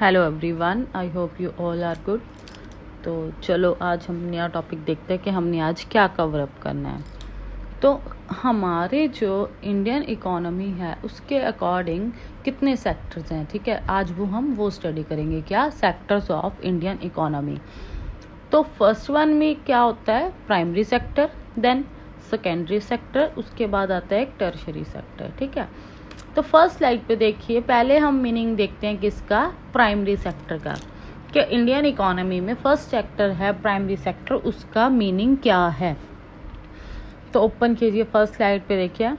Hello everyone, I hope you all are good. तो चलो आज हम नया टॉपिक देखते हैं कि हमने आज क्या कवर अप करना है। तो हमारे जो इंडियन इकोनॉमी है उसके अकॉर्डिंग कितने सेक्टर्स हैं, ठीक है। आज वो स्टडी करेंगे, क्या सेक्टर्स ऑफ इंडियन इकोनॉमी। तो फर्स्ट वन में क्या होता है, primary sector, then secondary sector, उसके बाद आता है एक टर्शरी सेक्टर, ठीक है। तो फर्स्ट स्लाइड पे देखिए, पहले हम मीनिंग देखते हैं किसका, प्राइमरी सेक्टर का, कि इंडियन इकोनॉमी में फर्स्ट सेक्टर है प्राइमरी सेक्टर, उसका मीनिंग क्या है। तो ओपन कीजिए, फर्स्ट स्लाइड पे देखिए,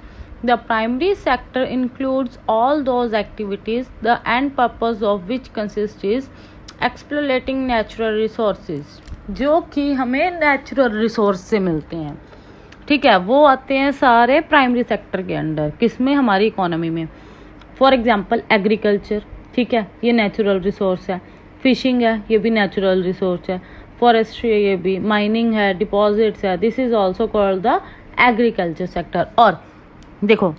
the primary sector includes all those activities the end purpose of which consist is exploiting natural resources, जो कि हमें नेचुरल रिसोर्स से मिलते हैं, ठीक है। वो आते हैं सारे प्राइमरी सेक्टर के अंडर, किसमें, हमारी इकोनॉमी में। फॉर एग्जांपल एग्रीकल्चर, ठीक है, ये नेचुरल रिसोर्स है। फिशिंग है, ये भी नेचुरल रिसोर्स है। फॉरेस्ट्री है, ये भी। माइनिंग है, डिपॉजिट्स है, this is also called the agriculture sector. और देखो,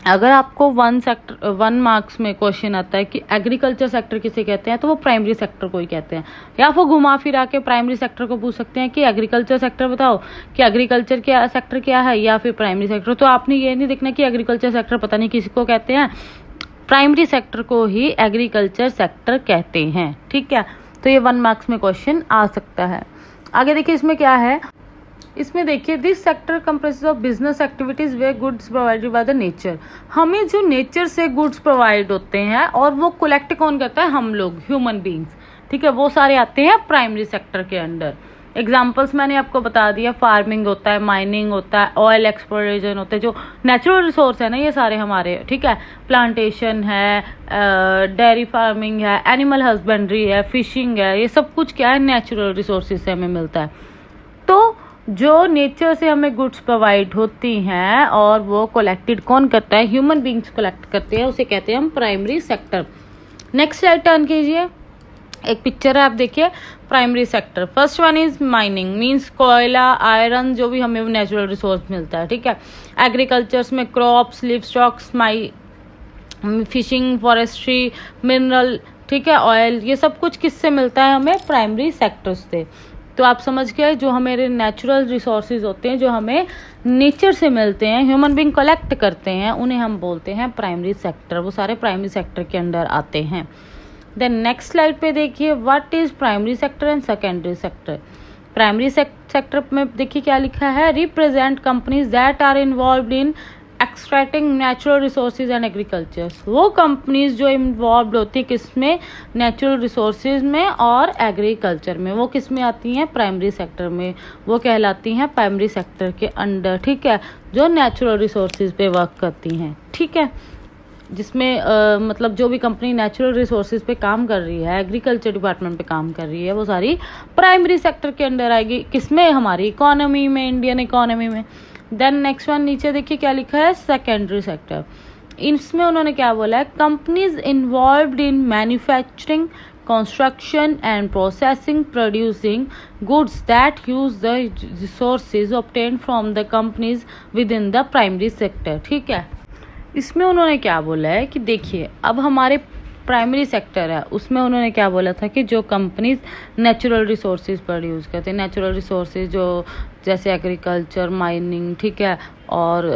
अगर आपको वन मार्क्स में क्वेश्चन आता है कि एग्रीकल्चर सेक्टर किसे कहते हैं, तो वो प्राइमरी सेक्टर को ही कहते हैं। या वो घुमा फिरा के प्राइमरी सेक्टर को पूछ सकते हैं कि एग्रीकल्चर सेक्टर बताओ, कि एग्रीकल्चर क्या सेक्टर क्या है, या फिर प्राइमरी सेक्टर। तो आपने ये नहीं देखना कि एग्रीकल्चर सेक्टर पता नहीं किसी को कहते हैं, प्राइमरी सेक्टर को ही एग्रीकल्चर सेक्टर कहते हैं, ठीक है। तो ये 1 मार्क्स में क्वेश्चन आ सकता है। आगे देखिए, इसमें क्या है, इसमें देखिए, this sector comprises of business activities way goods provided by the nature. हमें जो नेचर से गुड्स प्रोवाइड होते हैं और वो कलेक्ट कौन करता है, हम लोग, ह्यूमन बींग्स, ठीक है, वो सारे आते हैं प्राइमरी सेक्टर के अंडर। एग्जाम्पल्स मैंने आपको बता दिया, फार्मिंग होता है, माइनिंग होता है, ऑयल एक्सप्लोरेशन होता है, जो नेचुरल रिसोर्स है ना, ये सारे हमारे, ठीक है। प्लांटेशन है, डेयरी फार्मिंग है, एनिमल हस्बेंड्री है, फिशिंग है, ये सब कुछ क्या है, नेचुरल रिसोर्सेज से हमें मिलता है। तो जो नेचर से हमें गुड्स प्रोवाइड होती हैं और वो कलेक्टेड कौन करता है, ह्यूमन बींग्स कलेक्ट करते हैं, उसे कहते हैं हम primary sector. Next slide turn कीजिए, एक पिक्चर है, आप देखिए, primary sector. First one is mining, means कोयला, आयरन, जो भी हमें नेचुरल रिसोर्स मिलता है, ठीक है। एग्रीकल्चर्स में crops, live stocks, fishing, forestry, mineral, ठीक है, ऑयल, ये सब कुछ किससे मिलता है हमें, प्राइमरी सेक्टर्स से। तो आप समझ गए, जो हमारे नेचुरल रिसोर्सेज होते हैं, जो हमें नेचर से मिलते हैं, ह्यूमन बीइंग कलेक्ट करते हैं, उन्हें हम बोलते हैं प्राइमरी सेक्टर। वो सारे प्राइमरी सेक्टर के अंडर आते हैं। देन नेक्स्ट स्लाइड पे देखिए, what is primary sector and secondary sector. Primary sector में देखिए क्या लिखा है, represent companies that are involved in extracting natural resources and agriculture. वो कंपनीज जो इन्वॉल्व होती है किसमें, नेचुरल रिसोर्सेज में और एग्रीकल्चर में, वो किस में आती हैं, प्राइमरी सेक्टर में। वो कहलाती हैं प्राइमरी सेक्टर के अंडर, ठीक है, जो नेचुरल रिसोर्सेज पे वर्क करती हैं, ठीक है। जिसमें मतलब जो भी कंपनी नेचुरल रिसोर्सेज पे काम कर रही है, एग्रीकल्चर डिपार्टमेंट पे काम कर रही है, वो सारी प्राइमरी सेक्टर के अंडर आएगी, किसमें, हमारी इकोनॉमी में, इंडियन इकोनॉमी में। देन नेक्स्ट वन नीचे देखिए क्या लिखा है, सेकेंडरी सेक्टर। इसमें उन्होंने क्या बोला है, companies involved in manufacturing, construction and processing, producing goods that use the resources obtained from the companies with in the primary sector, ठीक है। इसमें उन्होंने क्या बोला है कि देखिए, अब हमारे प्राइमरी सेक्टर है, उसमें उन्होंने क्या बोला था कि जो कंपनीज नेचुरल रिसोर्सेज प्रोड्यूस करते हैं, नेचुरल रिसोर्सेज जो जैसे एग्रीकल्चर, माइनिंग, ठीक है, और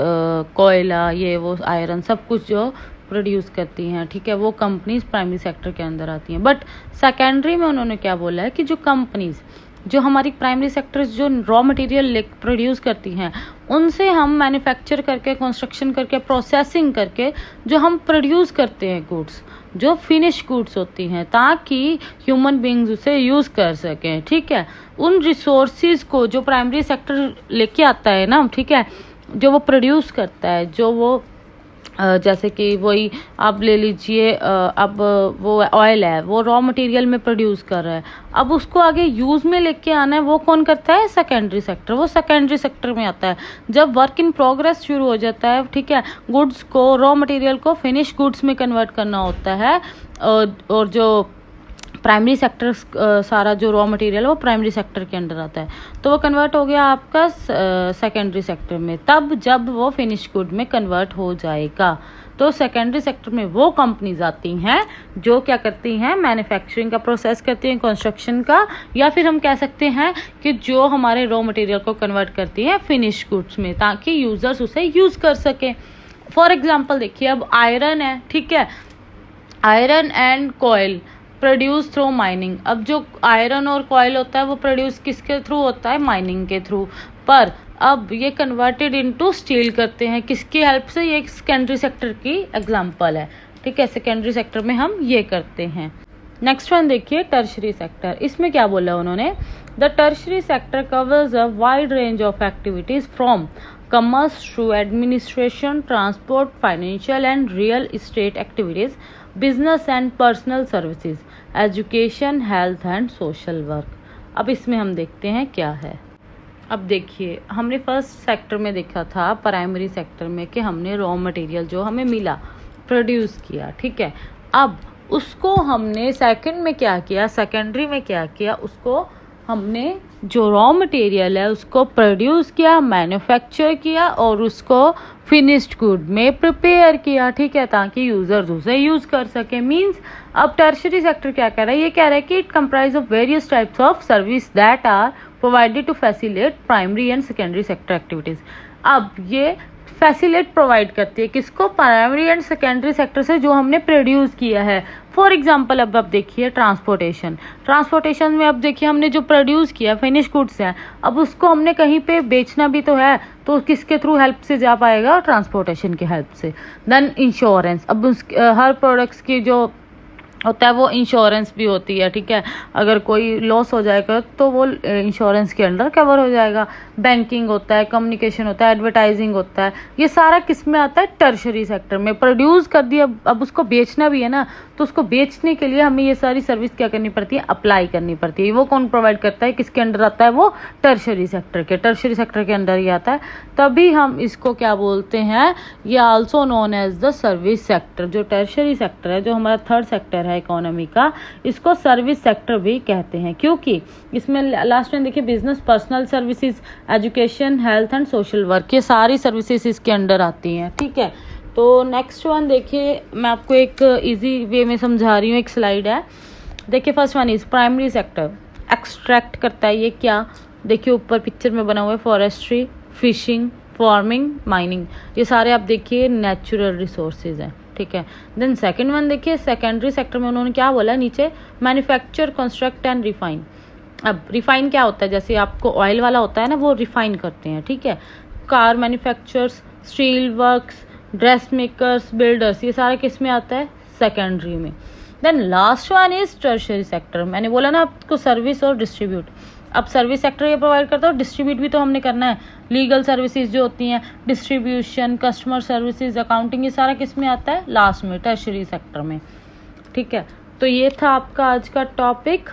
कोयला, ये वो, आयरन, सब कुछ जो प्रोड्यूस करती हैं, ठीक है, वो कंपनीज प्राइमरी सेक्टर के अंदर आती हैं। बट सेकेंडरी में उन्होंने क्या बोला है कि जो कंपनीज, जो हमारी प्राइमरी सेक्टर्स जो रॉ मटेरियल प्रोड्यूस करती हैं, उनसे हम मैन्युफैक्चर करके, कंस्ट्रक्शन करके, प्रोसेसिंग करके जो हम प्रोड्यूस करते हैं गुड्स, जो फिनिश गुड्स होती हैं, ताकि ह्यूमन बींग्स उसे यूज़ कर सकें, ठीक है। उन रिसोर्सेज को जो प्राइमरी सेक्टर लेके आता है ना, ठीक है, जो वो प्रोड्यूस करता है, जो वो जैसे कि वही आप ले लीजिए, अब वो ऑयल है, वो रॉ मटेरियल में प्रोड्यूस कर रहा है, अब उसको आगे यूज़ में लेके आना है, वो कौन करता है, सेकेंडरी सेक्टर। वो सेकेंडरी सेक्टर में आता है जब वर्क इन प्रोग्रेस शुरू हो जाता है, ठीक है, गुड्स को, रॉ मटेरियल को फिनिश गुड्स में कन्वर्ट करना होता है, और जो प्राइमरी सेक्टर सारा जो रॉ मटेरियल है वो प्राइमरी सेक्टर के अंडर आता है, तो वो कन्वर्ट हो गया आपका सेकेंडरी सेक्टर में। तब जब वो फिनिश गुड में कन्वर्ट हो जाएगा तो सेकेंडरी सेक्टर में वो कंपनीज आती हैं जो क्या करती हैं, मैन्युफैक्चरिंग का प्रोसेस करती हैं, कंस्ट्रक्शन का, या फिर हम कह सकते हैं कि जो हमारे रॉ मटेरियल को कन्वर्ट करती हैं फिनिश गुड्स में, ताकि यूजर्स उसे यूज कर सकें। फॉर एग्जांपल देखिए, अब आयरन है, ठीक है, iron and coil produce through mining. अब जो आयरन और कॉयल होता है वो प्रोड्यूस किसके थ्रू होता है, माइनिंग के थ्रू। पर अब ये कन्वर्टेड इनटू स्टील करते हैं किसकी हेल्प से, ये एक सेकेंडरी सेक्टर की एग्जांपल है, ठीक है, सेकेंडरी सेक्टर में हम ये करते हैं। नेक्स्ट वन देखिए, टर्शरी सेक्टर। इसमें क्या बोला उन्होंने, the tertiary sector covers a wide range of activities from commerce to administration, transport, financial and real estate activities, business and personal services, education, health and social work. अब इसमें हम देखते हैं क्या है। अब देखिए, हमने फर्स्ट सेक्टर में देखा था प्राइमरी सेक्टर में कि हमने रॉ मटेरियल जो हमें मिला प्रोड्यूस किया, ठीक है। अब उसको हमने सेकंड में क्या किया, सेकेंडरी में क्या किया, उसको हमने जो रॉ मटेरियल है उसको प्रोड्यूस किया, मैन्युफैक्चर किया और उसको फिनिश्ड गुड में प्रिपेयर किया, ठीक है, ताकि यूजर्स उसे यूज कर सके। मींस अब टर्शरी सेक्टर क्या कह रहा है, ये कह रहा है कि it comprise of various types of service that are provided to facilitate primary and secondary sector activities. अब ये फैसिलिटेट प्रोवाइड करती है किसको, प्राइमरी एंड सेकेंडरी सेक्टर से जो हमने प्रोड्यूस किया है। फॉर एग्जांपल अब देखिए ट्रांसपोर्टेशन, ट्रांसपोर्टेशन में अब देखिए हमने जो प्रोड्यूस किया फिनिश गुड्स है, अब उसको हमने कहीं पे बेचना भी तो है, तो किसके थ्रू हेल्प से जा पाएगा, ट्रांसपोर्टेशन की हेल्प से। देन इंश्योरेंस, अब उस हर प्रोडक्ट्स की जो होता है वो इंश्योरेंस भी होती है, ठीक है, अगर कोई लॉस हो जाएगा तो वो इंश्योरेंस के अंडर कवर हो जाएगा। बैंकिंग होता है, कम्युनिकेशन होता है, एडवर्टाइजिंग होता है, ये सारा किस में आता है, टर्शरी सेक्टर में। प्रोड्यूस कर दिया, अब उसको बेचना भी है ना, तो उसको बेचने के लिए हमें ये सारी सर्विस क्या करनी पड़ती है, अप्लाई करनी पड़ती है। वो कौन प्रोवाइड करता है, किसके अंडर आता है, वो टर्शरी सेक्टर के, टर्शरी सेक्टर के अंडर ही आता है। तभी हम इसको क्या बोलते हैं, ये also known as the service sector. जो टर्शरी सेक्टर है, जो हमारा थर्ड सेक्टर है इकोनॉमी का, इसको सर्विस सेक्टर भी कहते हैं, क्योंकि इसमें लास्ट में देखिए business, personal services, education, health and social work, ये सारी सर्विसेज इसके अंडर आती हैं, ठीक है। तो नेक्स्ट वन देखिए, मैं आपको एक इजी वे में समझा रही हूँ, एक स्लाइड है, देखिए first one is primary sector, extract करता है ये क्या, देखिए ऊपर पिक्चर में बना हुआ है, फॉरेस्ट्री, फिशिंग, फार्मिंग, माइनिंग, ये सारे आप देखिए नेचुरल रिसोर्सेज हैं, ठीक है। देन सेकंड वन देखिए, सेकेंडरी सेक्टर में उन्होंने क्या बोला नीचे, मैन्युफैक्चर, कंस्ट्रक्ट एंड रिफाइन। अब रिफाइन क्या होता है, जैसे आपको ऑयल वाला होता है ना, वो रिफाइन करते हैं, ठीक है। Car manufactures, steel works, dress makers, builders, ये सारा किस में आता है, सेकेंडरी में। Then last one is tertiary sector, मैंने बोला ना आपको सर्विस और डिस्ट्रीब्यूट। अब सर्विस सेक्टर ये प्रोवाइड करता है और डिस्ट्रीब्यूट भी तो हमने करना है, लीगल सर्विसेज जो होती हैं, डिस्ट्रीब्यूशन, कस्टमर सर्विसेज, अकाउंटिंग, ये सारा किस में आता है, लास्ट में, टर्शरी सेक्टर में, ठीक है। तो ये था आपका आज का टॉपिक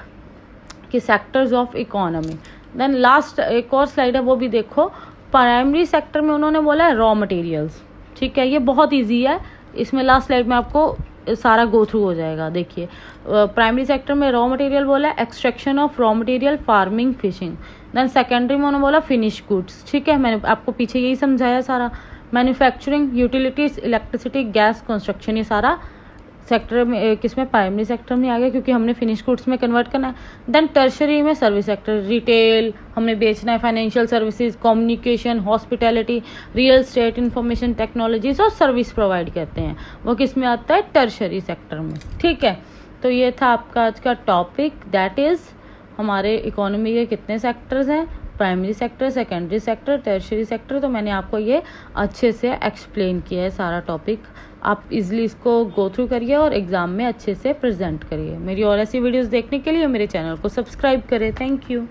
कि sectors of economy. Then last एक और स्लाइड है, वो भी देखो। प्राइमरी सेक्टर में उन्होंने बोला है रॉ मटेरियल्स, ठीक है, ये बहुत ईजी है, इसमें लास्ट स्लाइड में आपको सारा गो थ्रू हो जाएगा। देखिए प्राइमरी सेक्टर में रॉ मटेरियल बोला है, extraction of raw material, farming, fishing. Then secondary में उन्होंने बोला फिनिश गुड्स, ठीक है, मैंने आपको पीछे यही समझाया सारा। Manufacturing, utilities, electricity, gas, construction, ये सारा सेक्टर में किसमें, प्राइमरी सेक्टर में आ गया, क्योंकि हमने फिनिश गुड्स में कन्वर्ट करना है। देन टर्शरी में सर्विस सेक्टर, रिटेल हमने बेचना है, financial services, communication, hospitality, real estate, information technologies और सर्विस प्रोवाइड करते हैं, वो किस में आता है, टर्शरी सेक्टर में, ठीक है। तो ये था आपका आज का टॉपिक, दैट इज हमारे इकोनॉमी के कितने सेक्टर्स हैं, primary sector, secondary sector, tertiary sector. तो मैंने आपको ये अच्छे से एक्सप्लेन किया है सारा टॉपिक, आप इजीली इसको गो थ्रू करिए और एग्जाम में अच्छे से प्रेजेंट करिए। मेरी और ऐसी वीडियोस देखने के लिए मेरे चैनल को सब्सक्राइब करें। Thank you.